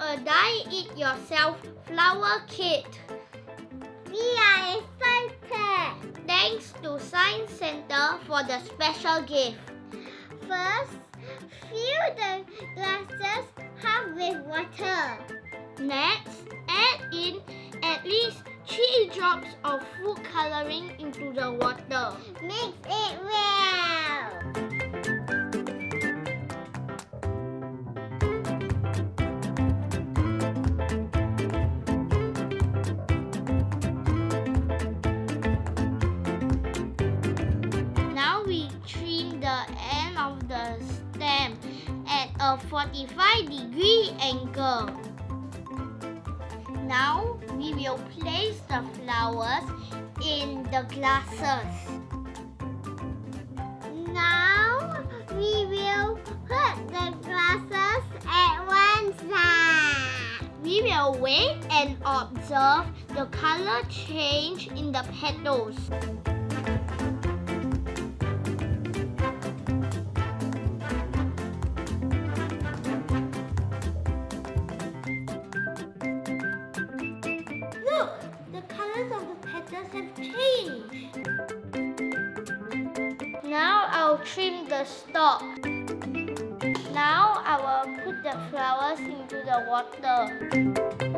a dye-it-yourself flower kit. We are excited! Thanks to Science Center for the special gift. First, fill the glasses half with water. Next, add in at least 3 drops of food coloring into the water. Mix it well. Now we trim the end of the stem at a 45-degree angle. Now we will place the flowers in the glasses. Now we will put the glasses at one side. We will wait and observe the color change in the petals. Look, the colors of the petals have changed. Now I'll trim the stalk. Now I will put the flowers into the water.